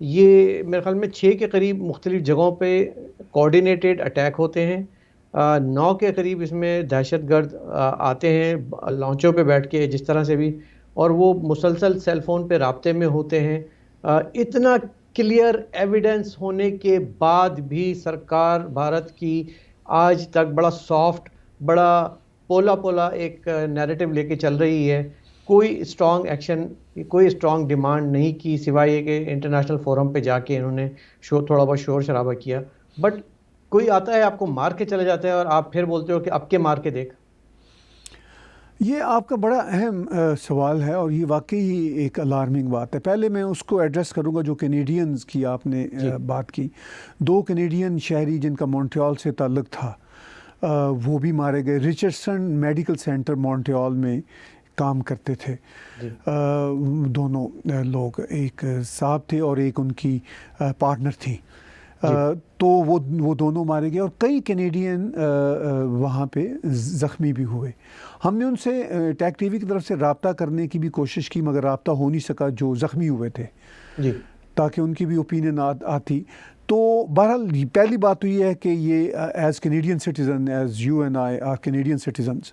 یہ میرے خیال میں 6 کے قریب مختلف جگہوں پہ کوآرڈینیٹڈ اٹیک ہوتے ہیں. 9 کے قریب اس میں دہشت گرد آتے ہیں لانچوں پہ بیٹھ کے جس طرح سے بھی, اور وہ مسلسل سیل فون پہ رابطے میں ہوتے ہیں. اتنا کلیئر ایویڈنس ہونے کے بعد بھی سرکار بھارت کی آج تک بڑا سافٹ, بڑا پولا پولا ایک نیریٹو لے کے چل رہی ہے. کوئی اسٹرانگ ایکشن, کوئی اسٹرانگ ڈیمانڈ نہیں کی سوائے یہ کہ انٹرنیشنل فورم پہ جا کے انہوں نے تھوڑا بہت شور شرابہ کیا. بٹ کوئی آتا ہے آپ کو مار کے چلے جاتا ہے اور آپ پھر بولتے ہو کہ اب کے مار کے دیکھ. یہ آپ کا بڑا اہم سوال ہے اور یہ واقعی ایک الارمنگ بات ہے. پہلے میں اس کو ایڈریس کروں گا جو کینیڈینز کی آپ نے بات کی. 2 کینیڈین شہری جن کا مونٹریال سے تعلق تھا وہ بھی مارے گئے. رچرڈسن میڈیکل سینٹر مونٹریال میں کام کرتے تھے دونوں لوگ, ایک صاحب تھے اور ایک ان کی پارٹنر تھی. تو وہ دونوں مارے گئے اور کئی کینیڈین وہاں پہ زخمی بھی ہوئے. ہم نے ان سے ٹیک ٹی وی کی طرف سے رابطہ کرنے کی بھی کوشش کی مگر رابطہ ہو نہیں سکا جو زخمی ہوئے تھے, تاکہ ان کی بھی اوپینین آتی. تو بہرحال پہلی بات تو یہ ہے کہ یہ as Canadian citizen, as you and I R Canadian citizens,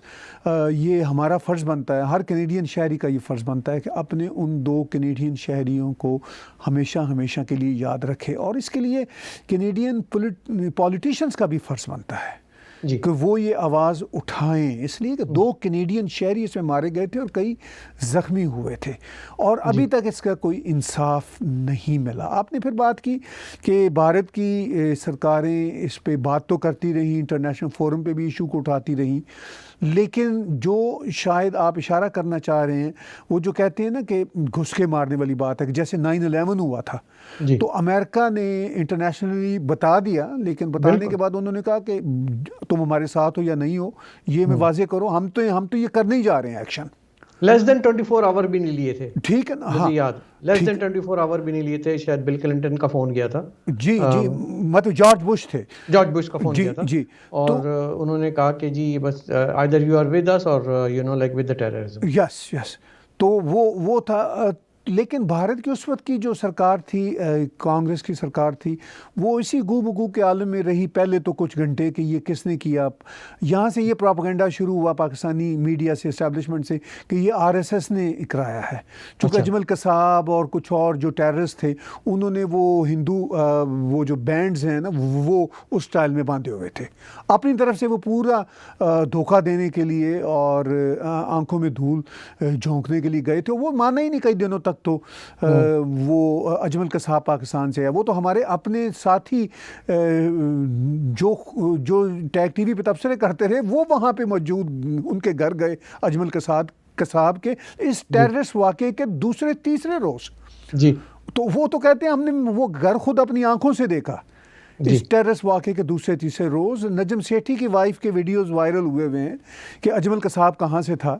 یہ ہمارا فرض بنتا ہے, ہر کینیڈین شہری کا یہ فرض بنتا ہے کہ اپنے ان 2 کینیڈین شہریوں کو ہمیشہ کے لیے یاد رکھے. اور اس کے لیے کینیڈین پولیٹیشنز کا بھی فرض بنتا ہے کہ وہ یہ آواز اٹھائیں, اس لیے کہ 2 کینیڈین شہری اس میں مارے گئے تھے اور کئی زخمی ہوئے تھے اور ابھی تک اس کا کوئی انصاف نہیں ملا. آپ نے پھر بات کی کہ بھارت کی سرکاریں اس پہ بات تو کرتی رہیں, انٹرنیشنل فورم پہ بھی ایشو کو اٹھاتی رہیں, لیکن جو شاید آپ اشارہ کرنا چاہ رہے ہیں وہ جو کہتے ہیں نا کہ گھس کے مارنے والی بات ہے کہ جیسے 9/11 ہوا تھا تو امریکہ نے انٹرنیشنلی بتا دیا, لیکن بتانے کے بعد انہوں نے کہا کہ تم ہمارے ساتھ ہو یا نہیں ہو یہ میں واضح کرو, ہم تو یہ کرنے ہی جا رہے ہیں ایکشن. لیس دین 24 آور بھی نہیں لیے تھے, ٹھیک ہے نا, مجھے یاد لیس دین 24 آور بھی نہیں لیے تھے. شاید بل کلنٹن کا فون گیا تھا, جی مطلب جارج بش کا فون گیا تھا, اور انہوں نے کہا کہ جی بس either you are with us or like with the terrorism. یس تو وہ تھا. لیکن بھارت کی اس وقت کی جو سرکار تھی, کانگریس کی سرکار تھی, وہ اسی گو بگو کے عالم میں رہی پہلے تو کچھ گھنٹے کہ یہ کس نے کیا. یہاں سے یہ پروپیگنڈا شروع ہوا پاکستانی میڈیا سے, اسٹیبلشمنٹ سے, کہ یہ RSS نے کرایا ہے. چونکہ اجمل قصاب اور کچھ اور جو ٹیررسٹ تھے انہوں نے وہ ہندو وہ جو بینڈز ہیں نا وہ اس سٹائل میں باندھے ہوئے تھے, اپنی طرف سے وہ پورا دھوکہ دینے کے لیے اور آنکھوں میں دھول جھونکنے کے لیے گئے تھے. وہ مانا ہی نہیں کئی دنوں تک تو وہ اجمل قصاب پاکستان سے ہے. وہ تو ہمارے اپنے ساتھی جو ٹیک ٹی وی پہ تبصرے کرتے رہے وہ وہاں پہ موجود, ان کے گھر گئے اجمل قصاب کے اس ٹیررسٹ واقعے کے دوسرے تیسرے روز. تو وہ تو کہتے ہیں ہم نے وہ گھر خود اپنی آنکھوں سے دیکھا. اس ٹیررسٹ واقعے کے دوسرے تیسرے روز نجم سیٹھی کی وائف کے ویڈیوز وائرل ہوئے ہیں کہ اجمل قصاب کہاں سے تھا.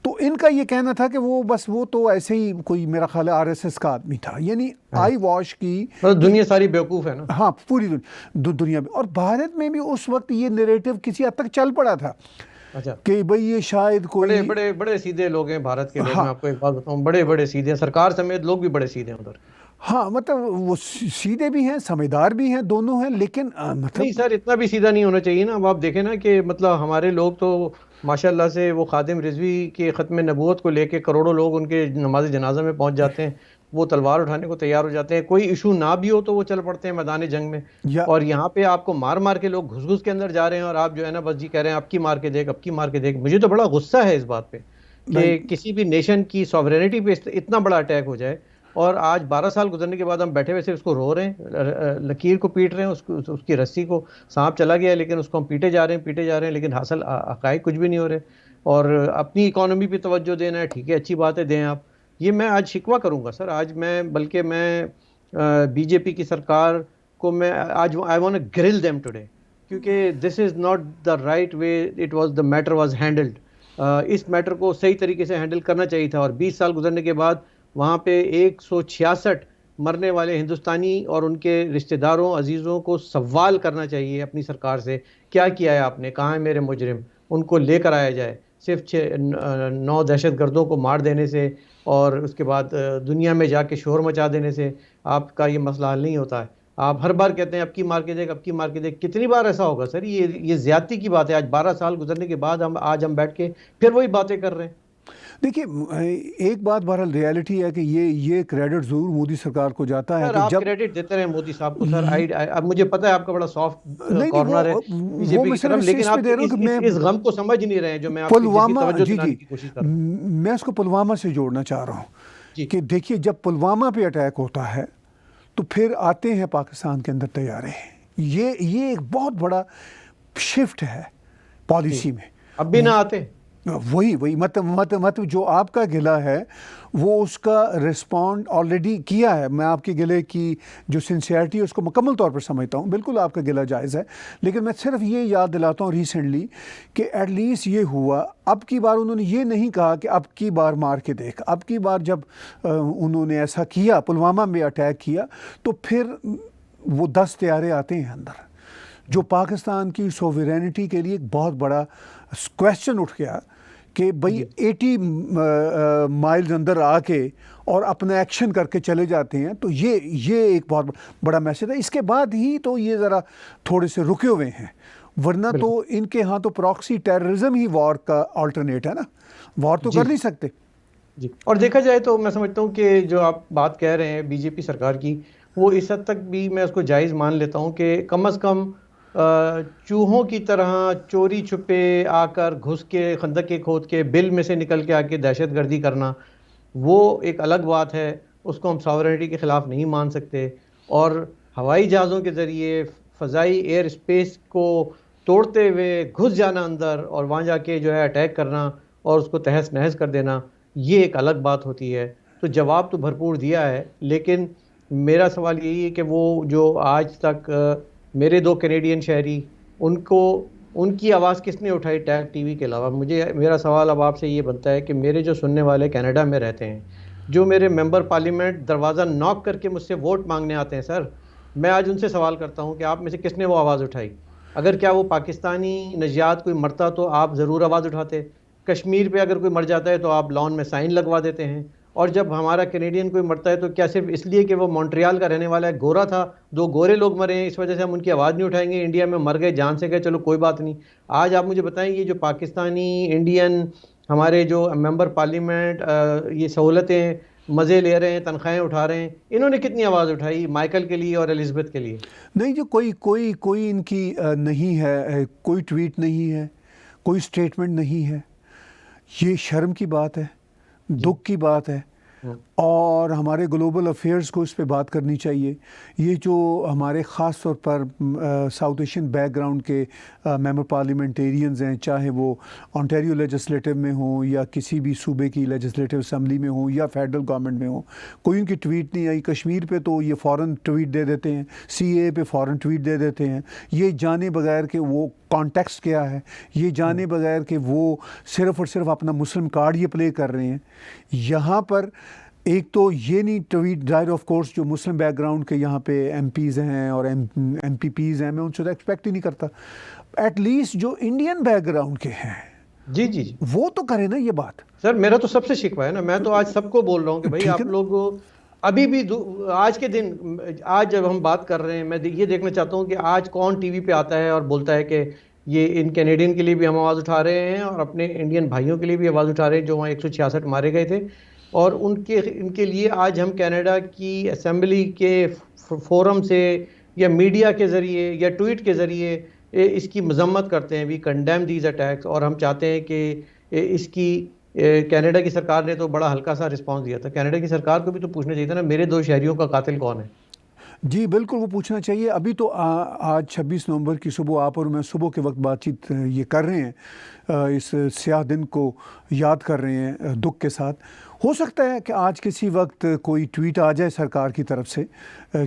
تو ان کا یہ کہنا تھا کہ وہ تو ایسے ہی کوئی میرا خیال ہے RSS کا آدمی تھا, یعنی آئی واش کی دنیا ساری بیوقوف ہے نا. ہاں پوری دنیا میں. اور بھارت میں بھی اس وقت یہ نیریٹو کسی حد تک چل پڑا تھا کہ بھئی یہ شاید کوئی بڑے سیدھے لوگ ہیں بھارت کے لوگ. میں آپ کو ایک بات بتاؤں, بڑے سیدھے ہیں, سرکار سمیت لوگ بھی بڑے سیدھے ہیں ادھر. ہاں مطلب وہ سیدھے بھی ہیں, سمجھدار بھی ہیں, دونوں ہیں, لیکن مطلب نہیں سر اتنا بھی سیدھا نہیں ہونا چاہیے نا. اب آپ دیکھیں نا کہ مطلب ہمارے لوگ تو ماشاءاللہ سے وہ خادم رضوی کے ختم نبوت کو لے کے کروڑوں لوگ ان کے نماز جنازہ میں پہنچ جاتے ہیں, وہ تلوار اٹھانے کو تیار ہو جاتے ہیں, کوئی ایشو نہ بھی ہو تو وہ چل پڑتے ہیں میدان جنگ میں. اور یہاں پہ آپ کو مار کے لوگ گھس کے اندر جا رہے ہیں اور آپ جو ہے نا بس جی کہہ رہے ہیں اب کی مار کے دیکھ. مجھے تو بڑا غصہ ہے اس بات پہ کہ کسی بھی نیشن کی سوورینٹی پہ اتنا بڑا اٹیک ہو جائے. اور آج 12 سال گزرنے کے بعد ہم بیٹھے ہوئے سے اس کو رو رہے ہیں, لکیر کو پیٹ رہے ہیں, اس کی رسی کو, سانپ چلا گیا لیکن اس کو ہم پیٹے جا رہے ہیں, لیکن حاصل حقائق کچھ بھی نہیں ہو رہے. اور اپنی اکانومی پہ توجہ دینا ہے, ٹھیک ہے اچھی بات ہے دیں آپ. یہ میں آج شکوہ کروں گا سر, آج بلکہ میں بی جے پی کی سرکار کو میں آج I want to grill them today, کیونکہ this is not the right way it was the matter was handled. اس میٹر کو صحیح طریقے سے ہینڈل کرنا چاہیے تھا. اور 20 سال گزرنے کے بعد وہاں پہ 166 مرنے والے ہندوستانی اور ان کے رشتہ داروں عزیزوں کو سوال کرنا چاہیے اپنی سرکار سے, کیا کیا ہے آپ نے, کہاں ہے میرے مجرم, ان کو لے کر آیا جائے. صرف 9 دہشت گردوں کو مار دینے سے اور اس کے بعد دنیا میں جا کے شور مچا دینے سے آپ کا یہ مسئلہ حل نہیں ہوتا ہے. آپ ہر بار کہتے ہیں اب کی مار کے دیکھ، اب کی مار کے دیکھ. کتنی بار ایسا ہوگا سر؟ یہ زیادتی کی بات ہے. آج 12 سال گزرنے کے بعد آج ہم بیٹھ کے پھر وہی باتیں کر رہے ہیں. دیکھیے ایک بات بہرحال ریالٹی ہے کہ یہ کریڈٹ ضرور مودی سرکار کو جاتا ہے سر کہ آپ جب کریڈٹ دیتے رہے مودی صاحب کو سر. اب مجھے پتا ہے آپ کا بڑا سافٹ نہیں کارنر ہے بی جے وہ پی میں کی صرف طرف، لیکن اس پہ آپ دے رہا ہوں کہ میں اس غم کو سمجھ نہیں رہے ہیں جو میں آپ کی جس کی پلوامہ توجہ جی دلانے کی کوشش کر رہا ہوں. میں اس کو پلوامہ سے جوڑنا چاہ رہا جی ہوں کہ دیکھیے جب پلوامہ پہ اٹیک ہوتا ہے تو پھر آتے ہیں پاکستان کے اندر طیارے. یہ ایک بہت بڑا شفٹ ہے جی پالیسی میں. اب بھی نہ آتے. وہی مطلب جو آپ کا گلہ ہے وہ اس کا رسپونڈ آلریڈی کیا ہے. میں آپ کے گلے کی جو سنسیئرٹی ہے اس کو مکمل طور پر سمجھتا ہوں. بالکل آپ کا گلہ جائز ہے، لیکن میں صرف یہ یاد دلاتا ہوں ریسنٹلی کہ ایٹ لیسٹ یہ ہوا. اب کی بار انہوں نے یہ نہیں کہا کہ اب کی بار مار کے دیکھ. اب کی بار جب انہوں نے ایسا کیا، پلوامہ میں اٹیک کیا، تو پھر وہ 10 طیارے آتے ہیں اندر، جو پاکستان کی سوورینٹی کے لیے ایک بہت بڑا کویسچن اٹھ گیا کہ بھئی 80 مائلز اندر آ کے اور اپنا ایکشن کر کے چلے جاتے ہیں. تو یہ ایک بہت بڑا میسج ہے. اس کے بعد ہی تو یہ ذرا تھوڑے سے رکے ہوئے ہیں، ورنہ تو ان کے ہاں تو پراکسی ٹیررزم ہی وار کا آلٹرنیٹ ہے نا. وار تو کر نہیں سکتے. جی اور دیکھا جائے تو میں سمجھتا ہوں کہ جو آپ بات کہہ رہے ہیں بی جے پی سرکار کی، وہ اس حد تک بھی میں اس کو جائز مان لیتا ہوں کہ کم از کم چوہوں کی طرح چوری چھپے آ کر گھس کے خندق کے کھود کے بل میں سے نکل کے آ کے دہشت گردی کرنا وہ ایک الگ بات ہے. اس کو ہم ساورنٹی کے خلاف نہیں مان سکتے. اور ہوائی جہازوں کے ذریعے فضائی ایئر اسپیس کو توڑتے ہوئے گھس جانا اندر اور وہاں جا کے جو ہے اٹیک کرنا اور اس کو تہس نہس کر دینا، یہ ایک الگ بات ہوتی ہے. تو جواب تو بھرپور دیا ہے، لیکن میرا سوال یہی ہے کہ وہ جو آج تک میرے 2 کینیڈین شہری، ان کی آواز کس نے اٹھائی ٹیگ ٹی وی کے علاوہ؟ میرا سوال اب آپ سے یہ بنتا ہے کہ میرے جو سننے والے کینیڈا میں رہتے ہیں، جو میرے ممبر پارلیمنٹ دروازہ ناک کر کے مجھ سے ووٹ مانگنے آتے ہیں سر، میں آج ان سے سوال کرتا ہوں کہ آپ میں سے کس نے وہ آواز اٹھائی؟ اگر کیا وہ پاکستانی نژاد کوئی مرتا تو آپ ضرور آواز اٹھاتے. کشمیر پہ اگر کوئی مر جاتا ہے تو آپ لان میں سائن لگوا دیتے ہیں. اور جب ہمارا کینیڈین کوئی مرتا ہے تو کیا صرف اس لیے کہ وہ مونٹریال کا رہنے والا ہے، گورا تھا، 2 گورے لوگ مرے ہیں، اس وجہ سے ہم ان کی آواز نہیں اٹھائیں گے؟ انڈیا میں مر گئے، جان سے گئے، چلو کوئی بات نہیں. آج آپ مجھے بتائیں یہ جو پاکستانی انڈین ہمارے جو ممبر پارلیمنٹ یہ سہولتیں مزے لے رہے ہیں، تنخواہیں اٹھا رہے ہیں، انہوں نے کتنی آواز اٹھائی مائیکل کے لیے اور الزبتھ کے لیے؟ نہیں جو کوئی ان کی نہیں ہے، کوئی ٹویٹ نہیں ہے، کوئی سٹیٹمنٹ نہیں ہے. یہ شرم کی بات ہے، دکھ کی بات ہے، اور ہمارے گلوبل افیئرز کو اس پہ بات کرنی چاہیے. یہ جو ہمارے خاص طور پر ساؤتھ ایشین بیک گراؤنڈ کے ممبر پارلیمنٹیرینز ہیں، چاہے وہ آنٹیریو لیجسلیٹو میں ہوں یا کسی بھی صوبے کی لیجسلیٹو اسمبلی میں ہوں یا فیڈرل گورنمنٹ میں ہوں، کوئی ان کی ٹویٹ نہیں آئی. کشمیر پہ تو یہ فوراً ٹویٹ دے دیتے ہیں، سی اے پہ فوراً ٹویٹ دے دیتے ہیں، یہ جانے بغیر کہ وہ کانٹیکسٹ کیا ہے، یہ جانے بغیر کہ وہ صرف اور صرف اپنا مسلم کارڈ یہ پلے کر رہے ہیں. یہاں پر ایک تو یہ نہیں ٹویٹ ظاہر آف کورس جو مسلم بیک گراؤنڈ کے یہاں پہ ایم پیز ہیں اور ایم پی پیز ہیں، میں ان سے تو ایکسپیکٹ ہی نہیں کرتا. ایٹ لیسٹ جو انڈین بیک گراؤنڈ کے ہیں جی جی جی وہ تو کریں نا یہ بات. سر میرا تو سب سے شکوہ ہے نا، میں تو آج سب کو بول رہا ہوں کہ بھائی آپ لوگ ابھی بھی آج کے دن، آج جب ہم بات کر رہے ہیں، میں یہ دیکھنا چاہتا ہوں کہ آج کون ٹی وی پہ آتا ہے اور بولتا ہے کہ یہ ان کینیڈین کے لیے بھی ہم آواز اٹھا رہے ہیں اور اپنے انڈین بھائیوں کے لیے بھی آواز اٹھا رہے ہیں جو وہاں 166 مارے گئے تھے. اور ان کے لیے آج ہم کینیڈا کی اسمبلی کے فورم سے یا میڈیا کے ذریعے یا ٹویٹ کے ذریعے اس کی مذمت کرتے ہیں. وی کنڈیم دیز اٹیکس. اور ہم چاہتے ہیں کہ اس کی کینیڈا کی سرکار نے تو بڑا ہلکا سا رسپانس دیا تھا. کینیڈا کی سرکار کو بھی تو پوچھنا چاہیے تھا نا میرے 2 شہریوں کا قاتل کون ہے. جی بالکل وہ پوچھنا چاہیے. ابھی تو آج 26 نومبر کی صبح آپ اور میں صبح کے وقت بات چیت یہ کر رہے ہیں، اس سیاہ دن کو یاد کر رہے ہیں دکھ کے ساتھ. ہو سکتا ہے کہ آج کسی وقت کوئی ٹویٹ آ جائے سرکار کی طرف سے،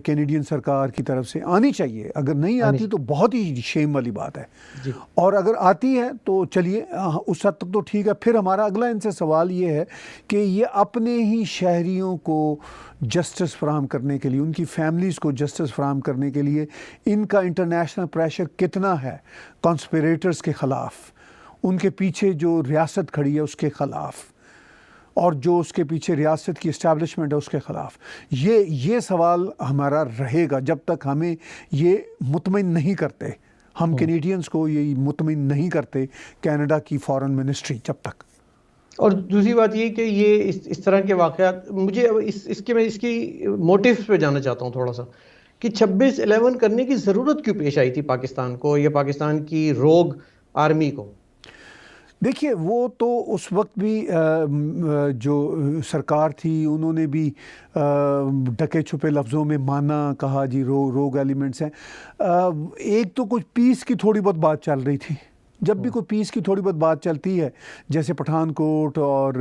کینیڈین سرکار کی طرف سے. آنی چاہیے، اگر نہیں آتی تو بہت ہی شیم والی بات ہے. اور اگر آتی ہے تو چلیے اس حد تک تو ٹھیک ہے. پھر ہمارا اگلا ان سے سوال یہ ہے کہ یہ اپنے ہی شہریوں کو جسٹس فراہم کرنے کے لیے، ان کی فیملیز کو جسٹس فراہم کرنے کے لیے ان کا انٹرنیشنل پریشر کتنا ہے کانسپیریٹرز کے خلاف. ان کے پیچھے جو ریاست کھڑی ہے اس کے خلاف، اور جو اس کے پیچھے ریاست کی اسٹیبلشمنٹ ہے اس کے خلاف. یہ سوال ہمارا رہے گا جب تک ہمیں یہ مطمئن نہیں کرتے، ہم کینیڈینز کو یہ مطمئن نہیں کرتے کینیڈا کی فارن منسٹری جب تک. اور دوسری بات یہ کہ یہ اس طرح کے واقعات، مجھے میں اس کی موٹیوز پہ جانا چاہتا ہوں تھوڑا سا، کہ 26/11 کرنے کی ضرورت کیوں پیش آئی تھی پاکستان کو یا پاکستان کی روگ آرمی کو؟ دیکھیے وہ تو اس وقت بھی جو سرکار تھی انہوں نے بھی ڈھکے چھپے لفظوں میں مانا، کہا جی روگ ایلیمنٹس ہیں. ایک تو کچھ پیس کی تھوڑی بہت بات چل رہی تھی. جب بھی کوئی پیس کی تھوڑی بہت بات چلتی ہے، جیسے پٹھان کوٹ اور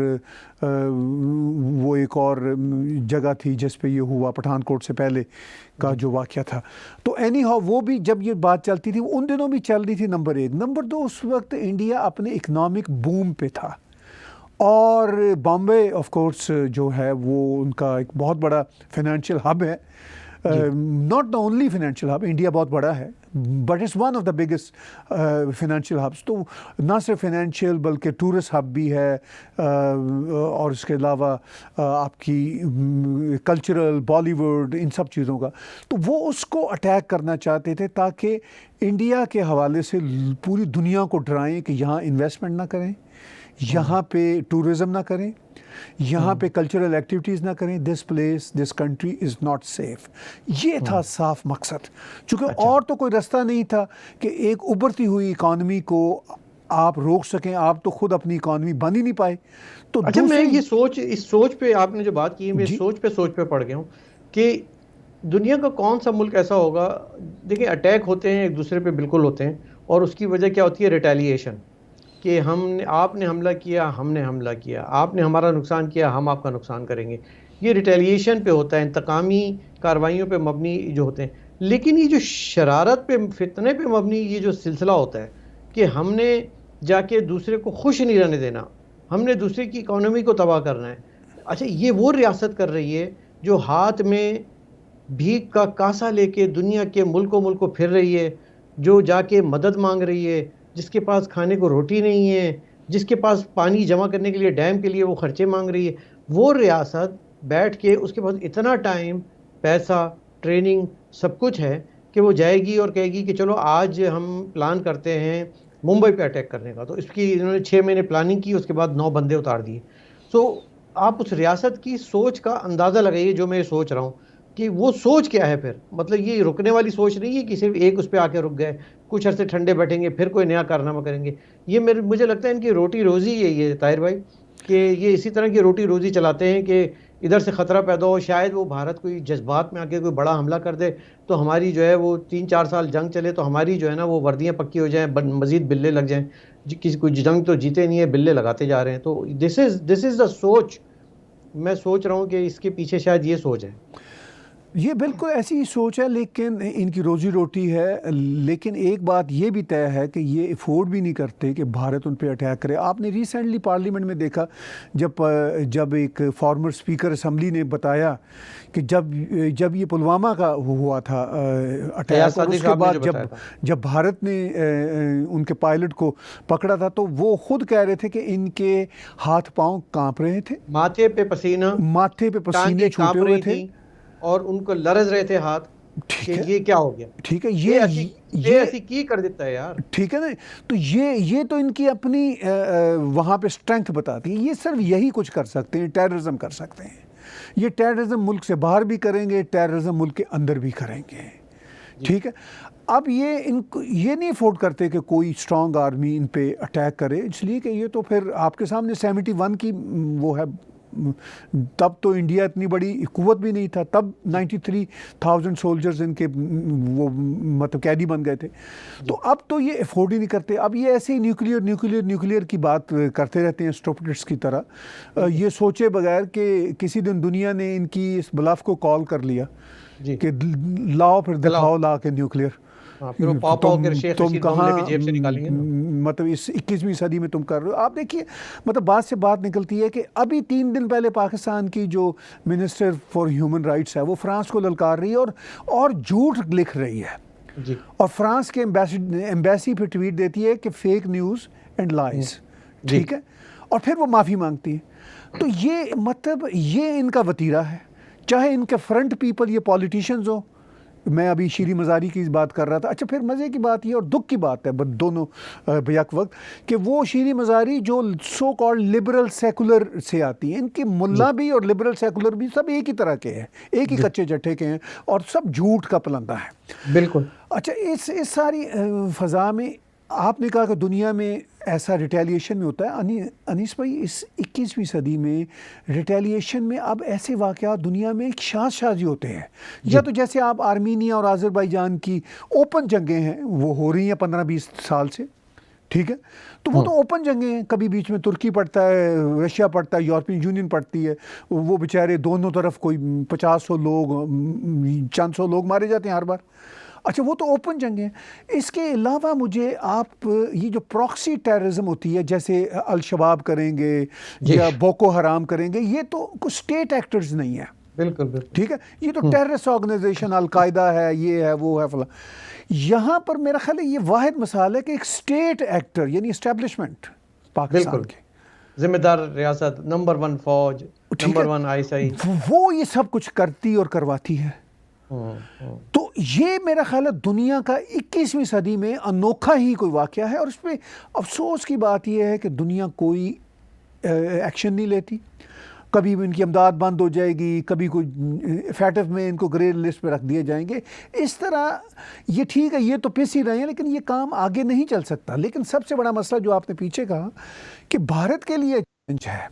وہ ایک اور جگہ تھی جس پہ یہ ہوا پٹھان کوٹ سے پہلے کا جو واقعہ تھا، تو اینی ہاؤ وہ بھی جب یہ بات چلتی تھی ان دنوں بھی چل رہی تھی. نمبر 1. نمبر 2، اس وقت انڈیا اپنے اکنامک بوم پہ تھا، اور بامبے آف کورس جو ہے وہ ان کا ایک بہت بڑا فائنینشیل ہب ہے. Not the only financial hub, India بہت بڑا ہے but it's one of the biggest financial hubs. تو نہ صرف فائنینشیل بلکہ ٹورسٹ ہب بھی ہے، اور اس کے علاوہ آپ کی کلچرل، بالی ووڈ، ان سب چیزوں کا. تو وہ اس کو اٹیک کرنا چاہتے تھے تاکہ انڈیا کے حوالے سے پوری دنیا کو ڈرائیں کہ یہاں انویسٹمنٹ نہ کریں، یہاں پہ ٹورزم نہ کریں، یہاں پہ کلچرل ایکٹیویٹیز نہ کریں. This place, this country is not safe. یہ تھا صاف مقصد. چونکہ اور تو کوئی رستہ نہیں تھا کہ ایک ابھرتی ہوئی اکانومی کو آپ روک سکیں. آپ تو خود اپنی اکانومی بن ہی نہیں پائے. تو اچھا، میں اس سوچ پہ آپ نے جو بات کی ہے، میں سوچ پہ پڑ گیا ہوں کہ دنیا کا کون سا ملک ایسا ہوگا، دیکھیں اٹیک ہوتے ہیں ایک دوسرے پہ بالکل ہوتے ہیں، اور اس کی وجہ کیا ہوتی ہے؟ ریٹیلیشن، کہ آپ نے حملہ کیا، ہم نے حملہ کیا، آپ نے ہمارا نقصان کیا، ہم آپ کا نقصان کریں گے. یہ ریٹیلیشن پہ ہوتا ہے، انتقامی کارروائیوں پہ مبنی جو ہوتے ہیں. لیکن یہ جو شرارت پہ، فتنے پہ مبنی یہ جو سلسلہ ہوتا ہے کہ ہم نے جا کے دوسرے کو خوش نہیں رہنے دینا، ہم نے دوسرے کی اکانومی کو تباہ کرنا ہے. اچھا، یہ وہ ریاست کر رہی ہے جو ہاتھ میں بھیک کا کاسا لے کے دنیا کے ملکوں پھر رہی ہے، جو جا کے مدد مانگ رہی ہے، جس کے پاس کھانے کو روٹی نہیں ہے، جس کے پاس پانی جمع کرنے کے لیے ڈیم کے لیے وہ خرچے مانگ رہی ہے. وہ ریاست بیٹھ کے اس کے پاس اتنا ٹائم، پیسہ، ٹریننگ، سب کچھ ہے کہ وہ جائے گی اور کہے گی کہ چلو آج ہم پلان کرتے ہیں ممبئی پہ اٹیک کرنے کا. تو اس کی انہوں نے 6 مہینے پلاننگ کی، اس کے بعد 9 بندے اتار دیے. سو آپ اس ریاست کی سوچ کا اندازہ لگائیے، جو میں سوچ رہا ہوں کہ وہ سوچ کیا ہے. پھر مطلب یہ رکنے والی سوچ نہیں ہے کہ صرف ایک اس پہ آ کے رک گئے، کچھ عرصے ٹھنڈے بیٹھیں گے پھر کوئی نیا کارنامہ کریں گے. یہ مجھے لگتا ہے ان کی روٹی روزی یہی ہے طاہر بھائی، کہ یہ اسی طرح کی روٹی روزی چلاتے ہیں کہ ادھر سے خطرہ پیدا ہو، شاید وہ بھارت کوئی جذبات میں آ کے کوئی بڑا حملہ کر دے تو ہماری جو ہے وہ 3-4 سال جنگ چلے تو ہماری جو ہے نا وہ وردیاں پکی ہو جائیں، مزید بلے لگ جائیں. کسی کوئی جنگ تو جیتے نہیں ہے، بلے لگاتے جا رہے ہیں. تو دس از دا سوچ. میں سوچ رہا ہوں کہ اس کے پیچھے شاید یہ سوچ ہے. یہ بالکل ایسی ہی سوچ ہے، لیکن ان کی روزی روٹی ہے. لیکن ایک بات یہ بھی طے ہے کہ یہ افورڈ بھی نہیں کرتے کہ بھارت ان پہ اٹیک کرے. آپ نے ریسنٹلی پارلیمنٹ میں دیکھا جب ایک فارمر اسپیکر اسمبلی نے بتایا کہ جب یہ پلوامہ کا ہوا تھا اٹیک، اور اس کے بعد جب بھارت نے ان کے پائلٹ کو پکڑا تھا تو وہ خود کہہ رہے تھے کہ ان کے ہاتھ پاؤں کانپ رہے تھے، ماتھے پہ پسینے چھوٹے ہوئے تھے اور ان کو لرز رہے تھے ہاتھ کہ یہ کیا ہو گیا. ٹھیک ہے، یہ ایسی کی کر دیتا ہے یار. ٹھیک ہے نا. تو یہ تو ان کی اپنی وہاں پہ اسٹرینتھ بتاتی ہے. یہ صرف یہی کچھ کر سکتے ہیں، ٹیررزم کر سکتے ہیں. یہ ٹیررزم ملک سے باہر بھی کریں گے، ٹیررزم ملک کے اندر بھی کریں گے. ٹھیک ہے. اب یہ نہیں افورڈ کرتے کہ کوئی اسٹرانگ آرمی ان پہ اٹیک کرے، اس لیے کہ یہ تو پھر آپ کے سامنے 71 کی وہ ہے. تب تو انڈیا اتنی بڑی قوت بھی نہیں تھا، تب 93,000 سولجرز ان کے وہ مطلب قیدی بن گئے تھے. تو اب تو یہ افورڈ ہی نہیں کرتے. اب یہ ایسے ہی نیوکلیئر کی بات کرتے رہتے ہیں اسٹوپڈس کی طرح، یہ سوچے بغیر کہ کسی دن دنیا نے ان کی اس بلف کو کال کر لیا کہ لاؤ پھر دکھاؤ لا کے نیوکلیئر. تم کہاں مطلب اس 21ویں صدی میں تم کر رہے ہو. آپ دیکھیے مطلب بات سے بات نکلتی ہے کہ ابھی 3 دن پہلے پاکستان کی جو منسٹر فار ہیومن رائٹس ہے وہ فرانس کو للکار رہی ہے اور جھوٹ لکھ رہی ہے. اور فرانس کے ایمبیسی پہ ٹویٹ دیتی ہے کہ فیک نیوز اینڈ لائز، جی ٹھیک ہے، اور پھر وہ معافی مانگتی ہے. تو یہ مطلب یہ ان کا وتیرہ ہے، چاہے ان کے فرنٹ پیپل یہ پولیٹیشینز ہوں. میں ابھی شیریں مزاری کی بات کر رہا تھا. اچھا پھر مزے کی بات یہ اور دکھ کی بات ہے دونوں بیک وقت کہ وہ شیریں مزاری جو سو کالڈ لبرل سیکولر سے آتی ہیں، ان کی ملا بھی اور لبرل سیکولر بھی سب ایک ہی طرح کے ہیں، ایک ہی کچے جٹھے کے ہیں، اور سب جھوٹ کا پلندہ ہے. بالکل. اچھا اس ساری فضا میں آپ نے کہا کہ دنیا میں ایسا ریٹیلیشن میں ہوتا ہے. انیس بھائی اس 21ویں صدی میں ریٹیلیشن میں اب ایسے واقعات دنیا میں ایک شازی ہوتے ہیں. یا تو جیسے آپ آرمینیا اور آذربائیجان کی اوپن جنگیں ہیں وہ ہو رہی ہیں 15-20 سال سے، ٹھیک ہے، تو وہ تو اوپن جنگیں ہیں. کبھی بیچ میں ترکی پڑتا ہے، رشیا پڑتا ہے، یورپین یونین پڑتی ہے، وہ بیچارے دونوں طرف کوئی 50-100 لوگ، چند سو لوگ مارے جاتے ہیں ہر بار. اچھا وہ تو اوپن جنگ ہیں. اس کے علاوہ مجھے آپ یہ جو پراکسی ٹیررزم ہوتی ہے جیسے الشباب کریں گے یا بوکو حرام کریں گے، یہ تو کچھ اسٹیٹ ایکٹرز نہیں ہیں. بالکل بالکل. ٹھیک ہے، یہ تو ٹیررسٹ آرگنائزیشن القاعدہ ہے، یہ ہے وہ ہے فلاں. یہاں پر میرا خیال ہے یہ واحد مثال ہے کہ ایک اسٹیٹ ایکٹر یعنی اسٹیبلشمنٹ پاکستان کے ذمہ دار ریاست، نمبر 1 فوج، نمبر 1 ISI، وہ یہ سب کچھ کرتی اور کرواتی ہے. تو یہ میرا خیال ہے دنیا کا 21ویں صدی میں انوکھا ہی کوئی واقعہ ہے. اور اس پہ افسوس کی بات یہ ہے کہ دنیا کوئی ایکشن نہیں لیتی. کبھی ان کی امداد بند ہو جائے گی، کبھی کوئی فیٹف میں ان کو گرے لسٹ پہ رکھ دیے جائیں گے. اس طرح یہ ٹھیک ہے، یہ تو پس ہی رہے ہیں، لیکن یہ کام آگے نہیں چل سکتا. لیکن سب سے بڑا مسئلہ جو آپ نے پیچھے کہا کہ بھارت کے لیے چیلنج ہے،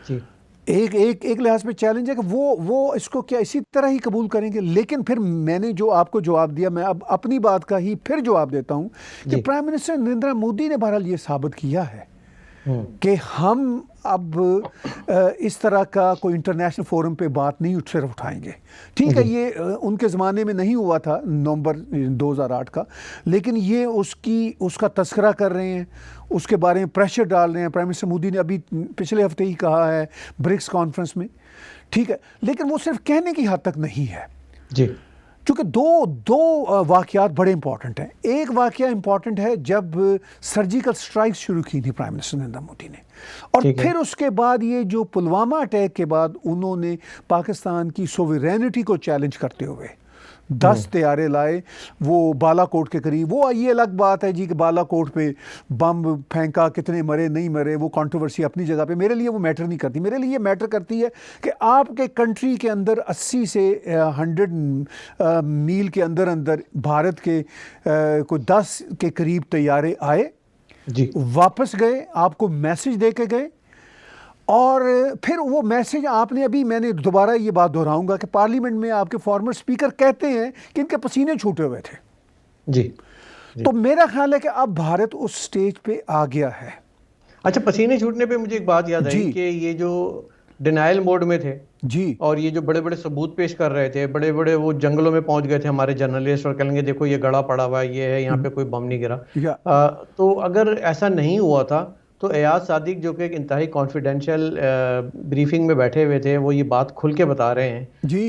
جی ایک لحاظ پہ چیلنج ہے کہ وہ اس کو کیا اسی طرح ہی قبول کریں گے. لیکن پھر میں نے جو آپ کو جواب دیا، میں اب اپنی بات کا ہی پھر جواب دیتا ہوں کہ پرائم منسٹر نریندر مودی نے بہرحال یہ ثابت کیا ہے کہ ہم اب اس طرح کا کوئی انٹرنیشنل فورم پہ بات نہیں صرف اٹھائیں گے. ٹھیک ہے، یہ ان کے زمانے میں نہیں ہوا تھا نومبر 2008 کا، لیکن یہ اس کا تذکرہ کر رہے ہیں، اس کے بارے میں پریشر ڈال رہے ہیں. پرائم منسٹر مودی نے ابھی پچھلے ہفتے ہی کہا ہے برکس کانفرنس میں، ٹھیک ہے، لیکن وہ صرف کہنے کی حد تک نہیں ہے. جی چونکہ دو واقعات بڑے امپورٹنٹ ہیں. ایک واقعہ امپورٹنٹ ہے جب سرجیکل سٹرائکس شروع کی تھی پرائم منسٹر نریندر مودی نے، اور پھر اس کے بعد یہ جو پلوامہ اٹیک کے بعد انہوں نے پاکستان کی سوورینٹی کو چیلنج کرتے ہوئے 10 طیارے لائے وہ بالا کوٹ کے قریب. وہ یہ الگ بات ہے جی کہ بالا کوٹ پہ بم پھینکا، کتنے مرے نہیں مرے، وہ کنٹروورسی اپنی جگہ پہ. میرے لیے وہ میٹر نہیں کرتی. میرے لیے یہ میٹر کرتی ہے کہ آپ کے کنٹری کے اندر 80 سے 100 میل کے اندر بھارت کے کوئی 10 کے قریب طیارے آئے، جی واپس گئے، آپ کو میسج دے کے گئے. اور پھر وہ میسج آپ نے ابھی، میں نے دوبارہ یہ بات دہراؤں گا کہ پارلیمنٹ میں آپ کے فارمر اسپیکر کہتے ہیں کہ ان کے پسینے چھوٹے ہوئے تھے. جی تو میرا خیال ہے کہ اب بھارت اس سٹیج پہ آ گیا ہے. اچھا، پسینے چھوٹنے پہ مجھے ایک بات یاد آئی کہ یہ جو ڈینائل موڈ میں تھے جی، اور یہ جو بڑے بڑے ثبوت پیش کر رہے تھے، بڑے بڑے وہ جنگلوں میں پہنچ گئے تھے ہمارے جرنلسٹ اور کہیں گے دیکھو یہ گڑھا پڑا ہوا ہے، یہ ہے، یہاں پہ کوئی بم نہیں گرا. تو اگر ایسا نہیں ہوا تھا تو ایاز صادق جو کہ ایک انتہائی کانفیڈینشیل بریفنگ میں بیٹھے ہوئے تھے، وہ یہ بات کھل کے بتا رہے ہیں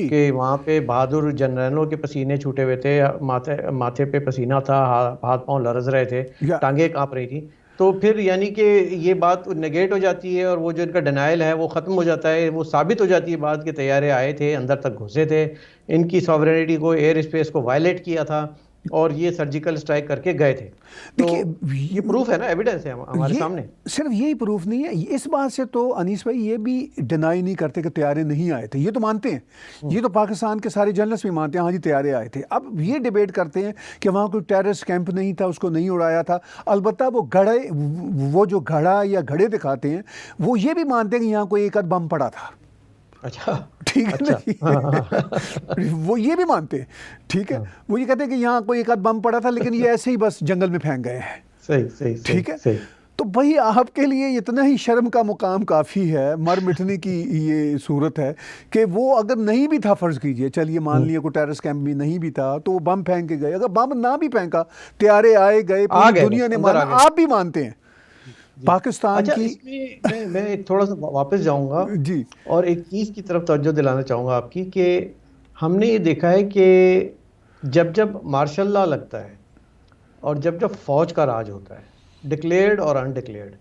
کہ وہاں پہ بہادر جنرلوں کے پسینے چھوٹے ہوئے تھے، ماتھے پہ پسینہ تھا، ہاتھ پاؤں لرز رہے تھے، ٹانگیں کانپ رہی تھی. تو پھر یعنی کہ یہ بات نیگیٹ ہو جاتی ہے اور وہ جو ان کا ڈینائل ہے وہ ختم ہو جاتا ہے. وہ ثابت ہو جاتی ہے بات کہ طیارے آئے تھے، اندر تک گھسے تھے، ان کی سوورینٹی کو، ایئر اسپیس کو وائلیٹ کیا تھا اور یہ سرجیکل اسٹرائک کر کے گئے تھے. تو یہ پروف ہے نا، ایویڈنس ہے ہمارے سامنے. صرف یہی پروف نہیں ہے، اس بات سے تو انیس بھائی یہ بھی ڈینائی نہیں کرتے کہ طیارے نہیں آئے تھے. یہ تو مانتے ہیں، یہ تو پاکستان کے سارے جرنلسٹ بھی مانتے ہیں ہاں جی طیارے آئے تھے. اب یہ ڈیبیٹ کرتے ہیں کہ وہاں کوئی ٹیررسٹ کیمپ نہیں تھا، اس کو نہیں اڑایا تھا. البتہ وہ جو گھڑا یا گھڑے دکھاتے ہیں وہ یہ بھی مانتے ہیں کہ یہاں کوئی ایک آدھ بم پڑا تھا. اچھا ٹھیک ہے، وہ یہ بھی مانتے ہیں. ٹھیک ہے، وہ یہ کہتے ہیں کہ یہاں کوئی ایک آدھ بم پڑا تھا لیکن یہ ایسے ہی بس جنگل میں پھینک گئے ہیں. صحیح ٹھیک ہے. تو بھائی آپ کے لیے اتنا ہی شرم کا مقام کافی ہے، مر مٹنے کی یہ صورت ہے کہ وہ اگر نہیں بھی تھا، فرض کیجئے چلیے مان لیے کوئی ٹیررسٹ کیمپ بھی نہیں بھی تھا تو وہ بم پھینک کے گئے. اگر بم نہ بھی پھینکا، طیارے آئے گئے، پوری دنیا نے مانا، آپ بھی مانتے ہیں پاکستان کی. اس میں تھوڑا سا واپس جاؤں گا جی، اور ایک چیز کی طرف توجہ دلانا چاہوں گا آپ کی کہ ہم نے یہ دیکھا ہے کہ جب مارشل لا لگتا ہے اور جب فوج کا راج ہوتا ہے ڈکلیئرڈ اور انڈکلیئرڈ،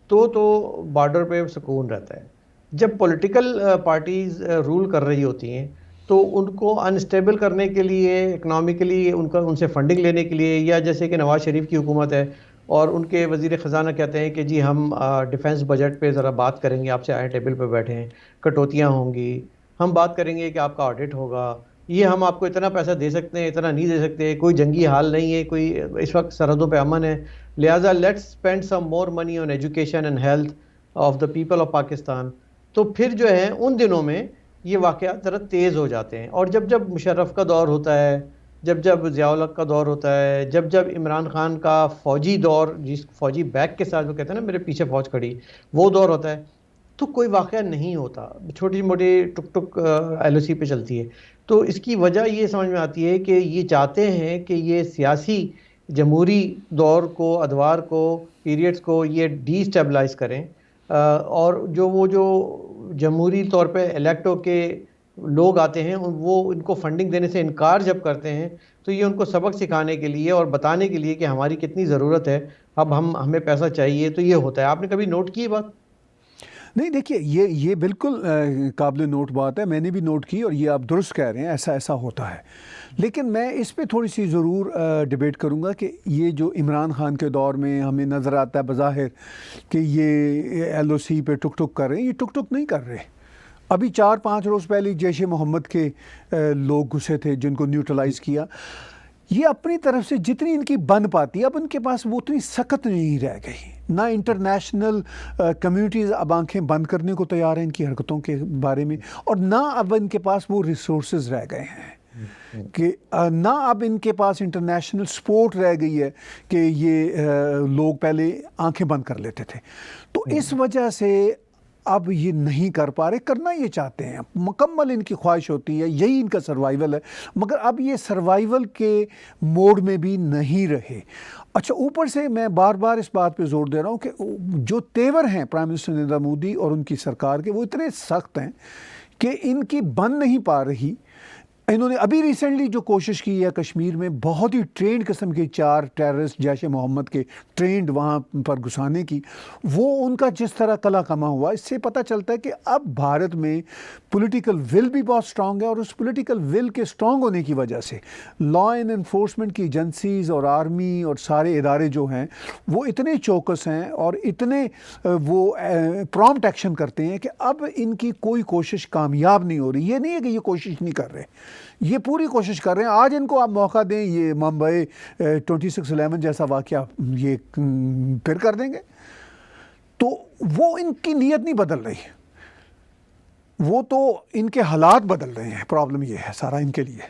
تو بارڈر پہ سکون رہتا ہے. جب پولیٹیکل پارٹیز رول کر رہی ہوتی ہیں تو ان کو انسٹیبل کرنے کے لیے، اکنامکلی ان سے فنڈنگ لینے کے لیے، یا جیسے کہ نواز شریف کی حکومت ہے اور ان کے وزیر خزانہ کہتے ہیں کہ جی ہم ڈیفنس بجٹ پہ ذرا بات کریں گے، آپ سے آئے ٹیبل پہ بیٹھیں، کٹوتیاں ہوں گی، ہم بات کریں گے کہ آپ کا آڈٹ ہوگا، یہ ہم آپ کو اتنا پیسہ دے سکتے ہیں، اتنا نہیں دے سکتے، کوئی جنگی حال نہیں ہے، کوئی اس وقت سرحدوں پہ امن ہے، لہٰذا let's spend some more money on education and health of the people of Pakistan. تو پھر جو ہے ان دنوں میں یہ واقعات ذرا تیز ہو جاتے ہیں. اور جب مشرف کا دور ہوتا ہے، جب ضیاء الحق کا دور ہوتا ہے، جب عمران خان کا فوجی دور، جس فوجی بیک کے ساتھ وہ کہتے ہیں نا میرے پیچھے فوج کھڑی، وہ دور ہوتا ہے، تو کوئی واقعہ نہیں ہوتا، چھوٹی موٹی ٹک ٹک ایل او سی پہ چلتی ہے. تو اس کی وجہ یہ سمجھ میں آتی ہے کہ یہ چاہتے ہیں کہ یہ سیاسی جمہوری دور کو، ادوار کو، پیریڈز کو یہ ڈی اسٹیبلائز کریں، اور جو جمہوری طور پہ الیکٹ ہو کے لوگ آتے ہیں وہ ان کو فنڈنگ دینے سے انکار جب کرتے ہیں تو یہ ان کو سبق سکھانے کے لیے اور بتانے کے لیے کہ ہماری کتنی ضرورت ہے، اب ہمیں پیسہ چاہیے. تو یہ ہوتا ہے. آپ نے کبھی نوٹ کی بات؟ نہیں دیکھیے، یہ بالکل قابل نوٹ بات ہے، میں نے بھی نوٹ کی، اور یہ آپ درست کہہ رہے ہیں، ایسا ہوتا ہے. لیکن میں اس پہ تھوڑی سی ضرور ڈیبیٹ کروں گا کہ یہ جو عمران خان کے دور میں ہمیں نظر آتا ہے بظاہر کہ یہ ایل او سی پہ ٹک ٹک کر رہے ہیں، یہ ٹک ٹک نہیں کر رہے. ابھی 4-5 روز پہلے جیش محمد کے لوگ گھسے تھے جن کو نیوٹرلائز کیا. یہ اپنی طرف سے جتنی ان کی بن پاتی ہے، اب ان کے پاس وہ اتنی سخت نہیں رہ گئی. نہ انٹرنیشنل کمیونٹیز اب آنکھیں بند کرنے کو تیار ہیں ان کی حرکتوں کے بارے میں، اور نہ اب ان کے پاس وہ ریسورسز رہ گئے ہیں کہ نہ اب ان کے پاس انٹرنیشنل سپورٹ رہ گئی ہے کہ یہ لوگ پہلے آنکھیں بند کر لیتے تھے. تو اس وجہ سے اب یہ نہیں کر پا رہے. کرنا یہ چاہتے ہیں، مکمل ان کی خواہش ہوتی ہے، یہی ان کا سروائیول ہے، مگر اب یہ سروائیول کے موڈ میں بھی نہیں رہے. اچھا، اوپر سے میں بار بار اس بات پہ زور دے رہا ہوں کہ جو تیور ہیں پرائم منسٹر نریندر مودی اور ان کی سرکار کے، وہ اتنے سخت ہیں کہ ان کی بن نہیں پا رہی. انہوں نے ابھی ریسنٹلی جو کوشش کی ہے کشمیر میں، بہت ہی ٹرینڈ قسم کے 4 ٹیررسٹ جیش محمد کے ٹرینڈ وہاں پر گھسانے کی، وہ ان کا جس طرح کلا کما ہوا، اس سے پتہ چلتا ہے کہ اب بھارت میں پولیٹیکل ول بھی بہت سٹرونگ ہے، اور اس پولیٹیکل ول کے سٹرونگ ہونے کی وجہ سے لا اینڈ انفورسمنٹ کی ایجنسیز اور آرمی اور سارے ادارے جو ہیں وہ اتنے چوکس ہیں اور اتنے وہ پرومپٹ ایکشن کرتے ہیں کہ اب ان کی کوئی کوشش کامیاب نہیں ہو رہی. یہ نہیں ہے کہ یہ کوشش نہیں کر رہے، یہ پوری کوشش کر رہے ہیں. آج ان کو آپ موقع دیں، یہ ممبئی 26/11 جیسا واقعہ یہ پھر کر دیں گے. تو وہ ان کی نیت نہیں بدل رہی، وہ تو ان کے حالات بدل رہے ہیں. پرابلم یہ ہے سارا ان کے لیے.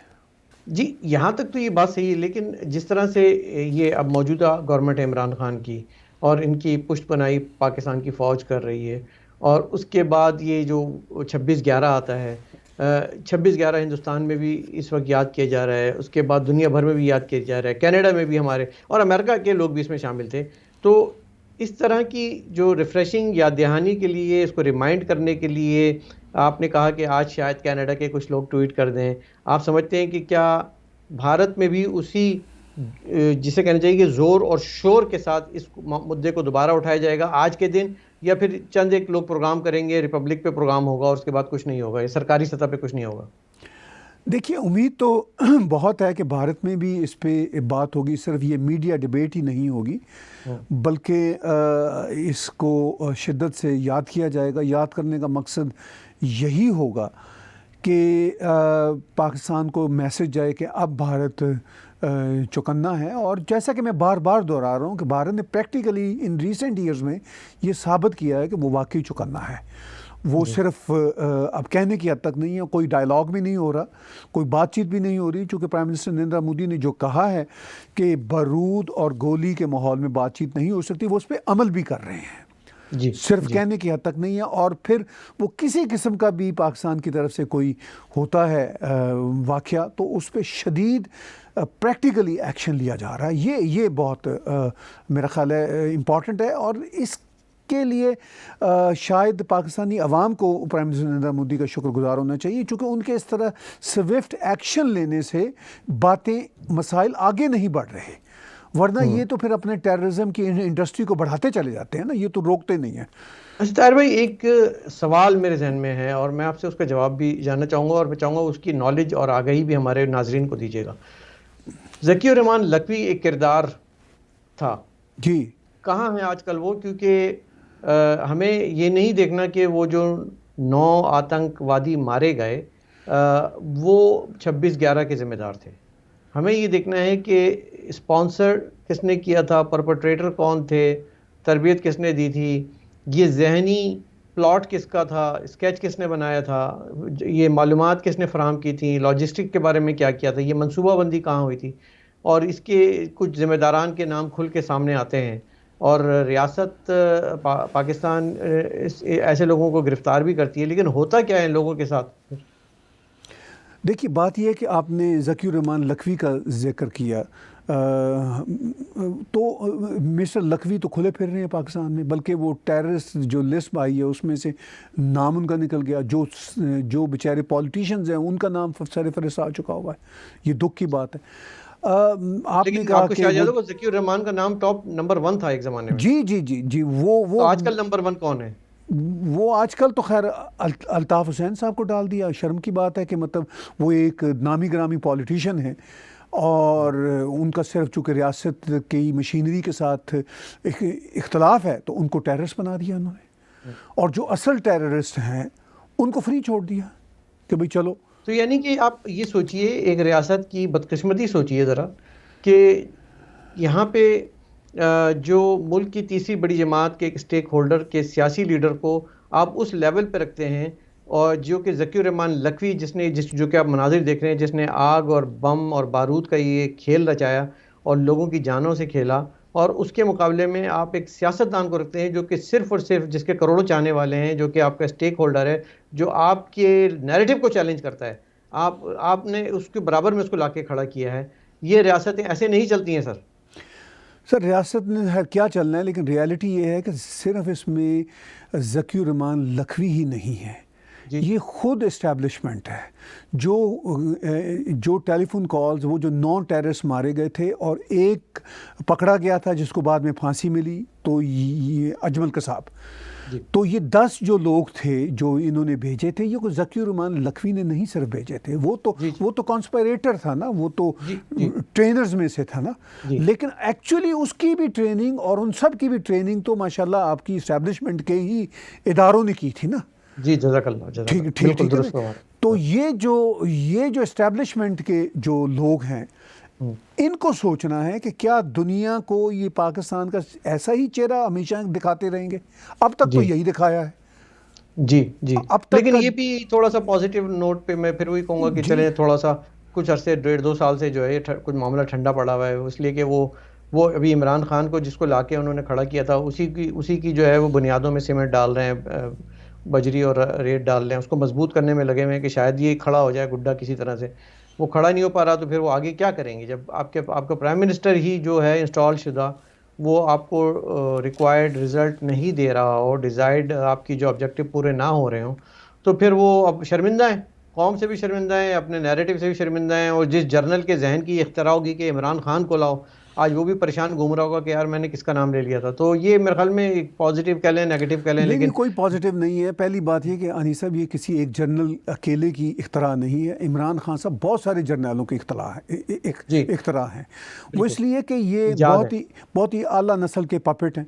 جی، یہاں تک تو یہ بات صحیح ہے، لیکن جس طرح سے یہ اب موجودہ گورنمنٹ عمران خان کی اور ان کی پشت پناہی پاکستان کی فوج کر رہی ہے، اور اس کے بعد یہ جو 26/11 آتا ہے، 26/11 ہندوستان میں بھی اس وقت یاد کیا جا رہا ہے، اس کے بعد دنیا بھر میں بھی یاد کیا جا رہا ہے، کینیڈا میں بھی ہمارے اور امریکہ کے لوگ بھی اس میں شامل تھے. تو اس طرح کی جو ریفریشنگ یاد دہانی کے لیے، اس کو ریمائنڈ کرنے کے لیے، آپ نے کہا کہ آج شاید کینیڈا کے کچھ لوگ ٹویٹ کر دیں. آپ سمجھتے ہیں کہ کیا بھارت میں بھی اسی جسے کہنا چاہیے کہ زور اور شور کے ساتھ اس مدعے کو دوبارہ اٹھایا جائے گا آج کے دن، یا پھر چند ایک لوگ پروگرام کریں گے، ریپبلک پہ پروگرام ہوگا اور اس کے بعد کچھ نہیں ہوگا، یا سرکاری سطح پہ کچھ نہیں ہوگا؟ دیکھیے، امید تو بہت ہے کہ بھارت میں بھی اس پہ بات ہوگی. صرف یہ میڈیا ڈیبیٹ ہی نہیں ہوگی، بلکہ اس کو شدت سے یاد کیا جائے گا. یاد کرنے کا مقصد یہی ہوگا کہ پاکستان کو میسج جائے کہ اب بھارت چوکنا ہے. اور جیسا کہ میں بار بار دہرا رہا ہوں کہ بھارت نے پریکٹیکلی ان ریسنٹ ایئرز میں یہ ثابت کیا ہے کہ وہ واقعی چوکنا ہے. وہ صرف اب کہنے کی حد تک نہیں ہے، کوئی ڈائلاگ بھی نہیں ہو رہا، کوئی بات چیت بھی نہیں ہو رہی، چونکہ پرائم منسٹر نریندر مودی نے جو کہا ہے کہ بارود اور گولی کے ماحول میں بات چیت نہیں ہو سکتی، وہ اس پہ عمل بھی کر رہے ہیں. صرف کہنے کی حد تک نہیں ہے. اور پھر وہ کسی قسم کا بھی پاکستان کی طرف سے کوئی ہوتا ہے واقعہ تو اس پہ شدید پریکٹیکلی ایکشن لیا جا رہا ہے. یہ بہت میرا خیال ہے امپورٹنٹ ہے. اور اس کے لیے شاید پاکستانی عوام کو پرائم منسٹر نریندر مودی کا شکر گزار ہونا چاہیے، چونکہ ان کے اس طرح سوئفٹ ایکشن لینے سے باتیں، مسائل آگے نہیں بڑھ رہے. ورنہ یہ تو پھر اپنے ٹیررزم کی انڈسٹری کو بڑھاتے چلے جاتے ہیں نا، یہ تو روکتے نہیں ہیں۔ اچھا طاہر بھائی، ایک سوال میرے ذہن میں ہے اور میں آپ سے اس کا جواب بھی جاننا چاہوں گا، اور میں چاہوں گا اس کی نالج اور آگاہی بھی ہمارے ناظرین کو دیجیے گا۔ ذکی الرحمان لکھوی ایک کردار تھا، جی کہاں ہے آج کل وہ؟ کیونکہ ہمیں یہ نہیں دیکھنا کہ وہ جو 9 آتنک وادی مارے گئے وہ 26/11 کے ذمہ دار تھے۔ ہمیں یہ دیکھنا ہے کہ اسپانسر کس نے کیا تھا، پرپٹریٹر کون تھے، تربیت کس نے دی تھی، یہ ذہنی پلاٹ کس کا تھا، اسکیچ کس نے بنایا تھا، یہ معلومات کس نے فراہم کی تھی، لاجسٹک کے بارے میں کیا کیا تھا، یہ منصوبہ بندی کہاں ہوئی تھی، اور اس کے کچھ ذمہ داران کے نام کھل کے سامنے آتے ہیں، اور ریاست پاکستان ایسے لوگوں کو گرفتار بھی کرتی ہے، لیکن ہوتا کیا ہے ان لوگوں کے ساتھ؟ دیکھیے بات یہ ہے کہ آپ نے ذکی الرحمان لکھوی کا ذکر کیا، تو مسٹر لکھوی تو کھلے پھر رہے ہیں پاکستان میں، بلکہ وہ ٹیررسٹ جو لسٹ آئی ہے اس میں سے نام ان کا نکل گیا، جو بیچارے پولیٹیشینز ہیں ان کا نام سر فہرست آ چکا ہوا ہے، یہ دکھ کی بات ہے۔ آپ نے کہا کہ ذکی الرحمان کا نام ٹاپ نمبر 1 تھا ایک زمانے میں، جی جی جی جی، وہ آج کل نمبر 1 کون ہے؟ وہ آج کل تو خیر الطاف حسین صاحب کو ڈال دیا۔ شرم کی بات ہے کہ مطلب وہ ایک نامی گرامی پولیٹیشین ہیں، اور ان کا صرف چونکہ ریاست کی مشینری کے ساتھ اختلاف ہے تو ان کو ٹیررسٹ بنا دیا انہوں نے، اور جو اصل ٹیررسٹ ہیں ان کو فری چھوڑ دیا کہ بھئی چلو۔ تو یعنی کہ آپ یہ سوچئے، ایک ریاست کی بدقسمتی سوچئے ذرا، کہ یہاں پہ جو ملک کی تیسری بڑی جماعت کے ایک سٹیک ہولڈر کے سیاسی لیڈر کو آپ اس لیول پہ رکھتے ہیں، اور جو کہ ذکی الرحمان لکھوی جو کہ آپ مناظر دیکھ رہے ہیں، جس نے آگ اور بم اور بارود کا یہ کھیل رچایا اور لوگوں کی جانوں سے کھیلا، اور اس کے مقابلے میں آپ ایک سیاستدان کو رکھتے ہیں جو کہ صرف اور صرف جس کے کروڑوں چاہنے والے ہیں، جو کہ آپ کا سٹیک ہولڈر ہے، جو آپ کے نیریٹو کو چیلنج کرتا ہے، آپ نے اس کے برابر میں اس کو لا کے کھڑا کیا ہے۔ یہ ریاستیں ایسے نہیں چلتی ہیں سر ریاست نے کیا چلنا ہے، لیکن ریالٹی یہ ہے کہ صرف اس میں ذکی الرحمان لکھوی ہی نہیں ہے، یہ خود اسٹیبلشمنٹ ہے۔ جو ٹیلی فون کالز، وہ جو 9 ٹیررسٹ مارے گئے تھے اور ایک پکڑا گیا تھا جس کو بعد میں پھانسی ملی، تو یہ اجمل قصاب، تو یہ 10 جو لوگ تھے جو انہوں نے بھیجے تھے، یہ کوئی ذکی الرحمان لکھوی نے نہیں صرف بھیجے تھے، وہ تو کانسپائریٹر تھا نا، وہ تو ٹرینرز میں سے تھا نا، لیکن ایکچولی اس کی بھی ٹریننگ اور ان سب کی بھی ٹریننگ تو ماشاءاللہ آپ کی اسٹیبلشمنٹ کے ہی اداروں نے کی تھی نا۔ جی جزاک اللہ، ٹھیک ہے۔ تو یہ جو اسٹیبلشمنٹ کے جو لوگ ہیں، ان کو سوچنا ہے کہ کیا دنیا کو یہ پاکستان کا ایسا ہی چہرہ ہمیشہ دکھاتے رہیں گے؟ اب تک تو یہی دکھایا ہے۔ جی جی، لیکن یہ بھی تھوڑا سا پازیٹیو نوٹ پہ میں پھر وہی کہوں گا کہ چلیں تھوڑا سا کچھ عرصے 1.5-2 سال سے جو ہے کچھ معاملہ ٹھنڈا پڑا ہوا ہے، اس لیے کہ وہ ابھی عمران خان کو جس کو لا کے انہوں نے کھڑا کیا تھا، اسی کی جو ہے وہ بنیادوں میں سیمنٹ ڈال رہے ہیں، بجری اور ریت ڈال رہے ہیں، اس کو مضبوط کرنے میں لگے ہوئے ہیں کہ شاید یہ کھڑا ہو جائے گڈھا کسی طرح سے۔ وہ کھڑا نہیں ہو پا رہا تو پھر وہ آگے کیا کریں گے؟ جب آپ کا پرائم منسٹر ہی جو ہے انسٹال شدہ، وہ آپ کو ریکوائرڈ رزلٹ نہیں دے رہا ہو، ڈیزائرڈ آپ کی جو آبجیکٹو پورے نہ ہو رہے ہوں، تو پھر وہ اب شرمندہ ہیں، قوم سے بھی شرمندہ ہیں، اپنے نیریٹو سے بھی شرمندہ ہیں، اور جس جرنل کے ذہن کی اختراع ہوگی کہ عمران خان کو لاؤ، آج وہ بھی پریشان گھوم رہا ہوگا کہ یار میں نے کس کا نام لے لیا تھا۔ تو یہ میرے خیال میں ایک پازیٹیو کہہ لیں، نیگیٹو کہہ لیں، لیکن کوئی پازیٹیو نہیں ہے۔ پہلی بات یہ کہ انیس صاحب، یہ کسی ایک جرنل اکیلے کی اختراع نہیں ہے، عمران خان صاحب بہت سارے جرنلوں کی اختراع ہیں، وہ اس لیے کہ یہ بہت ہی اعلیٰ نسل کے پپٹ ہیں،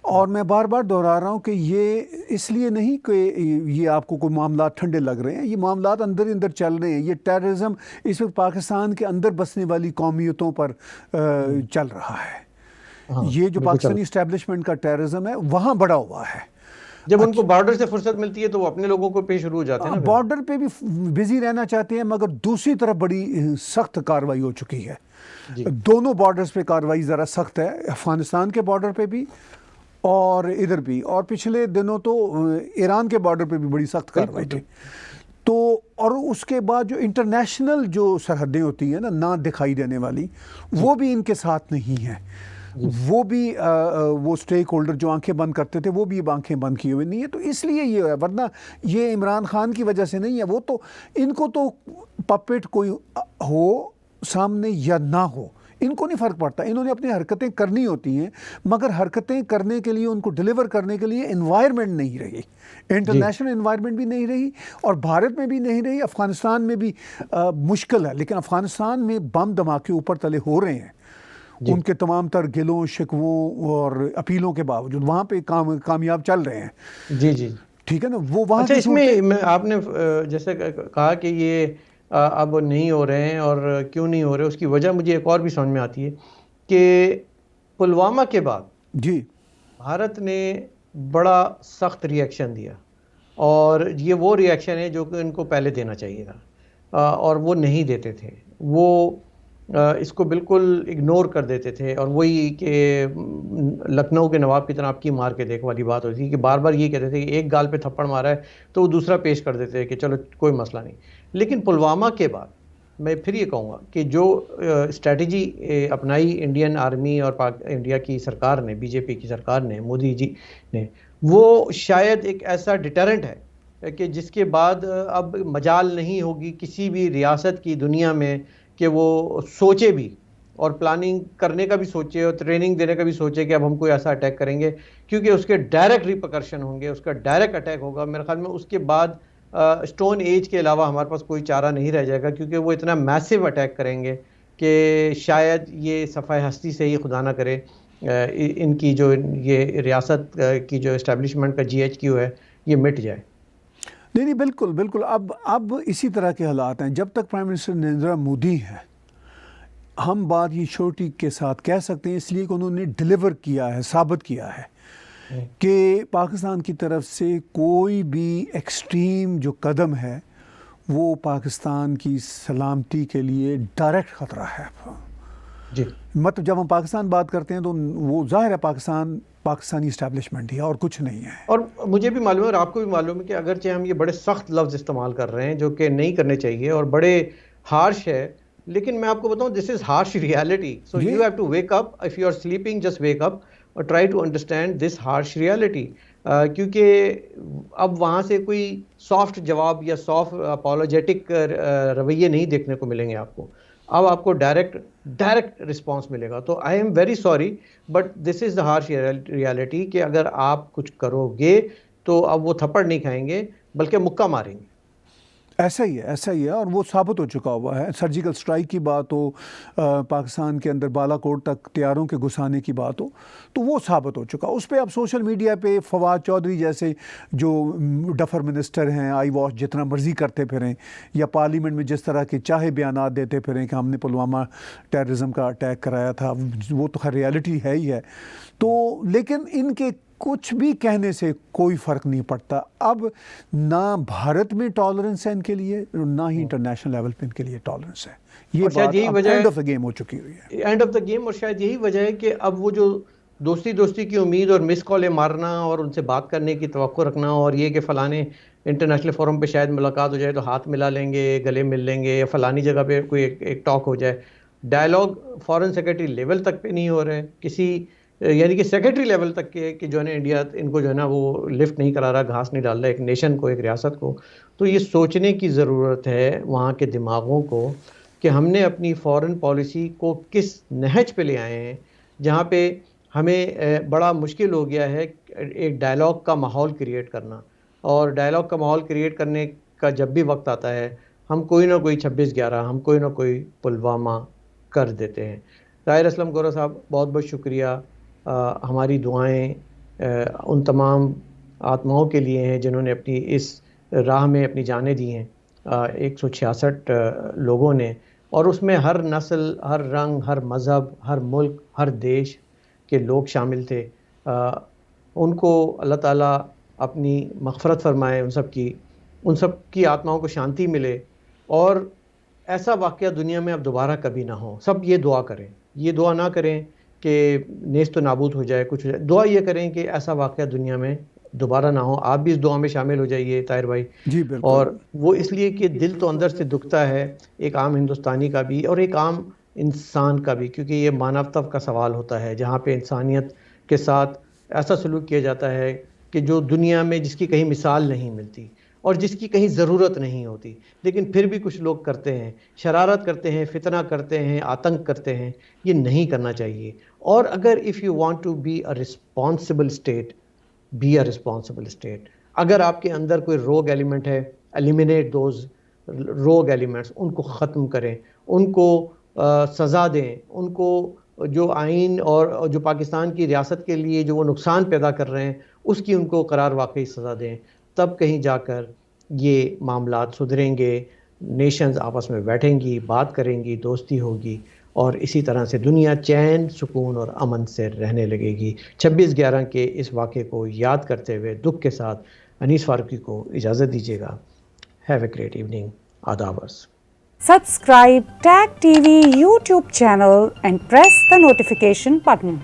اور میں بار بار دہرا رہا ہوں کہ یہ اس لیے نہیں کہ یہ آپ کو کوئی معاملات ٹھنڈے لگ رہے ہیں، یہ معاملات اندر چل رہے ہیں۔ یہ ٹیررزم اس وقت پاکستان کے اندر بسنے والی قومیتوں پر چل رہا ہے۔ یہ جو پاکستانی اسٹیبلشمنٹ کا ٹیررزم ہے وہاں بڑا ہوا ہے۔ جب ان کو بارڈر سے فرصت ملتی ہے تو وہ اپنے لوگوں کو پیش شروع ہو جاتے ہیں، بارڈر پہ بھی بزی رہنا چاہتے ہیں، مگر دوسری طرف بڑی سخت کارروائی ہو چکی ہے۔ دونوں بارڈرز پہ کارروائی ذرا سخت ہے، افغانستان کے بارڈر پہ بھی اور ادھر بھی، اور پچھلے دنوں تو ایران کے بارڈر پہ بھی بڑی سخت کارروائی تھی۔ تو اور اس کے بعد جو انٹرنیشنل جو سرحدیں ہوتی ہیں نا، نہ دکھائی دینے والی، وہ بھی ان کے ساتھ نہیں ہیں۔ وہ بھی وہ سٹیک ہولڈر جو آنکھیں بند کرتے تھے، وہ بھی اب آنکھیں بند کیے ہوئے نہیں ہے۔ تو اس لیے یہ ہے، ورنہ یہ عمران خان کی وجہ سے نہیں ہے۔ وہ تو ان کو تو پپٹ کوئی ہو سامنے یا نہ ہو، ان کو نہیں فرق پڑتا. انہوں نے اپنی حرکتیں کرنی ہوتی ہیں, مگر حرکتیں کرنے کے لیے, ان کو ڈیلیور کرنے کے لیے انوائرمنٹ نہیں رہی, انٹرنیشنل انوائرمنٹ بھی نہیں رہی, اور بھارت میں بھی نہیں رہی, افغانستان میں بھی مشکل ہے. لیکن افغانستان میں بم دھماکے اوپر تلے ہو رہے ہیں ان کے تمام تر گلوں شکووں اور اپیلوں کے باوجود, وہاں پہ کامیاب چل رہے ہیں. جی جی ٹھیک ہے نا. وہ وہاں اچھا کی اس میں آپ نے جیسے کہا کہ یہ اب نہیں ہو رہے ہیں, اور کیوں نہیں ہو رہے, اس کی وجہ مجھے ایک اور بھی سمجھ میں آتی ہے کہ پلوامہ کے بعد جی بھارت نے بڑا سخت ریئیکشن دیا, اور یہ وہ ریئیکشن ہے جو کہ ان کو پہلے دینا چاہیے تھا, اور وہ نہیں دیتے تھے. وہ اس کو بالکل اگنور کر دیتے تھے, اور وہی کہ لکھنؤ کے نواب کی طرح آپ کی مار کے دیکھ والی بات ہوتی تھی کہ بار بار یہ کہتے تھے کہ ایک گال پہ تھپڑ مارا ہے تو وہ دوسرا پیش کر دیتے کہ چلو کوئی مسئلہ نہیں. لیکن پلوامہ کے بعد میں پھر یہ کہوں گا کہ جو اسٹریٹجی اپنائی انڈین آرمی اور انڈیا کی سرکار نے, بی جے پی کی سرکار نے, مودی جی نے, وہ شاید ایک ایسا ڈیٹرنٹ ہے کہ جس کے بعد اب مجال نہیں ہوگی کسی بھی ریاست کی دنیا میں کہ وہ سوچے بھی, اور پلاننگ کرنے کا بھی سوچے, اور ٹریننگ دینے کا بھی سوچے کہ اب ہم کوئی ایسا اٹیک کریں گے, کیونکہ اس کے ڈائریکٹ ریپرکشن ہوں گے, اس کا ڈائریکٹ اٹیک ہوگا. میرے خیال میں اس کے بعد اسٹون ایج کے علاوہ ہمارے پاس کوئی چارہ نہیں رہ جائے گا, کیونکہ وہ اتنا میسو اٹیک کریں گے کہ شاید یہ صفحہ ہستی سے ہی خدا نہ کرے ان کی جو یہ ریاست کی جو اسٹیبلشمنٹ کا جی ایچ کیو ہے یہ مٹ جائے. نہیں بالکل بالکل. اب اسی طرح کے حالات ہیں. جب تک پرائم منسٹر نریندر مودی ہے, ہم بات یہ چھوٹی کے ساتھ کہہ سکتے ہیں, اس لیے کہ انہوں نے ڈیلیور کیا ہے, ثابت کیا ہے کہ پاکستان کی طرف سے کوئی بھی ایکسٹریم جو قدم ہے وہ پاکستان کی سلامتی کے لیے ڈائریکٹ خطرہ ہے. جی مطلب جب ہم پاکستان بات کرتے ہیں تو وہ ظاہر ہے پاکستانی اسٹیبلشمنٹ ہی اور کچھ نہیں ہے. اور مجھے بھی معلوم ہے اور آپ کو بھی معلوم ہے کہ اگرچہ ہم یہ بڑے سخت لفظ استعمال کر رہے ہیں جو کہ نہیں کرنے چاہیے اور بڑے ہارش ہے, لیکن میں آپ کو بتاؤں this is harsh reality. So you have to wake up, if you are sleeping just wake up اور try to understand this harsh reality. کیونکہ اب وہاں سے کوئی سافٹ جواب یا سافٹ اپولوجیٹک رویے نہیں دیکھنے کو ملیں گے آپ کو. اب آپ کو ڈائریکٹ رسپانس ملے گا. تو I am very sorry but this is the harsh reality کہ اگر آپ کچھ کرو گے تو اب وہ تھپڑ نہیں کھائیں گے بلکہ مکہ ماریں گے. ایسا ہی ہے اور وہ ثابت ہو چکا ہوا ہے. سرجیکل سٹرائک کی بات ہو, پاکستان کے اندر بالا کوٹ تک طیاروں کے گھسانے کی بات ہو, تو وہ ثابت ہو چکا. اس پہ اب سوشل میڈیا پہ فواد چودھری جیسے جو ڈفر منسٹر ہیں آئی واش جتنا مرضی کرتے پھریں, یا پارلیمنٹ میں جس طرح کے چاہے بیانات دیتے پھریں کہ ہم نے پلوامہ ٹیررزم کا اٹیک کرایا تھا, وہ تو خیر ریالٹی ہے ہی ہے. تو لیکن ان کے کچھ بھی کہنے سے کوئی فرق نہیں پڑتا. اب نہ بھارت میں ٹالرنس ہے ان کے لیے, نہ ہی انٹرنیشنل لیول پہ ان کے لیے ٹالرنس ہے. یہ بات اب اینڈ آف دا گیم ہو چکی ہوئی ہے, اینڈ آف دا گیم. اور شاید یہی وجہ ہے کہ اب وہ جو دوستی کی امید اور مس کالیں مارنا اور ان سے بات کرنے کی توقع رکھنا, اور یہ کہ فلانے انٹرنیشنل فورم پہ شاید ملاقات ہو جائے تو ہاتھ ملا لیں گے, گلے مل لیں گے, یا فلانی جگہ پہ کوئی ایک ٹاک ہو جائے. ڈائلاگ فارن سیکرٹری لیول تک پہ نہیں ہو رہے, کسی یعنی کہ سیکرٹری لیول تک کے کہ جو ہے نا انڈیا ان کو جو ہے نا وہ لفٹ نہیں کرا رہا, گھاس نہیں ڈال رہا ایک نیشن کو, ایک ریاست کو. تو یہ سوچنے کی ضرورت ہے وہاں کے دماغوں کو کہ ہم نے اپنی فارن پالیسی کو کس نہج پہ لے آئے ہیں جہاں پہ ہمیں بڑا مشکل ہو گیا ہے ایک ڈائلاگ کا ماحول کریٹ کرنا. اور ڈائلاگ کا ماحول کریٹ کرنے کا جب بھی وقت آتا ہے ہم کوئی نہ کوئی 26/11, ہم کوئی نہ کوئی پلوامہ کر دیتے ہیں. طاہر اسلم گورا صاحب بہت بہت شکریہ. ہماری دعائیں ان تمام آتماؤں کے لیے ہیں جنہوں نے اپنی اس راہ میں اپنی جانیں دی ہیں, 166 لوگوں نے, اور اس میں ہر نسل, ہر رنگ, ہر مذہب, ہر ملک, ہر دیش کے لوگ شامل تھے. ان کو اللہ تعالیٰ اپنی مغفرت فرمائے, ان سب کی آتماؤں کو شانتی ملے, اور ایسا واقعہ دنیا میں اب دوبارہ کبھی نہ ہو. سب یہ دعا کریں, یہ دعا نہ کریں کہ نیست و نابود ہو جائے, کچھ ہو جائے. دعا یہ کریں کہ ایسا واقعہ دنیا میں دوبارہ نہ ہو. آپ بھی اس دعا میں شامل ہو جائیے طاہر بھائی. جی بالکل. اور وہ اس لیے کہ دل تو اندر سے دکھتا ہے, ایک عام ہندوستانی کا بھی اور ایک عام انسان کا بھی, کیونکہ یہ مانوتا کا سوال ہوتا ہے جہاں پہ انسانیت کے ساتھ ایسا سلوک کیا جاتا ہے کہ جو دنیا میں جس کی کہیں مثال نہیں ملتی. اور جس کی کہیں ضرورت نہیں ہوتی، لیکن پھر بھی کچھ لوگ کرتے ہیں، شرارت کرتے ہیں، فتنہ کرتے ہیں، آتنک کرتے ہیں. یہ نہیں کرنا چاہیے. اور اگر if you want to be a responsible state, be a responsible state. اگر آپ کے اندر کوئی روگ ایلیمنٹ ہے، ایلیمینیٹ دوز روگ ایلیمنٹس، ان کو ختم کریں، ان کو سزا دیں، ان کو جو آئین اور جو پاکستان کی ریاست کے لیے جو وہ نقصان پیدا کر رہے ہیں اس کی ان کو قرار واقعی سزا دیں. تب کہیں جا کر یہ معاملات سدھریں گے، نیشنز آپس میں بیٹھیں گی، بات کریں گی، دوستی ہوگی، اور اسی طرح سے دنیا چین، سکون اور امن سے رہنے لگے گی. 26/11 کے اس واقعے کو یاد کرتے ہوئے دکھ کے ساتھ انیس فاروقی کو اجازت دیجیے گا. Have a great evening. آدابرس. Subscribe Tag TV YouTube channel and press the notification button.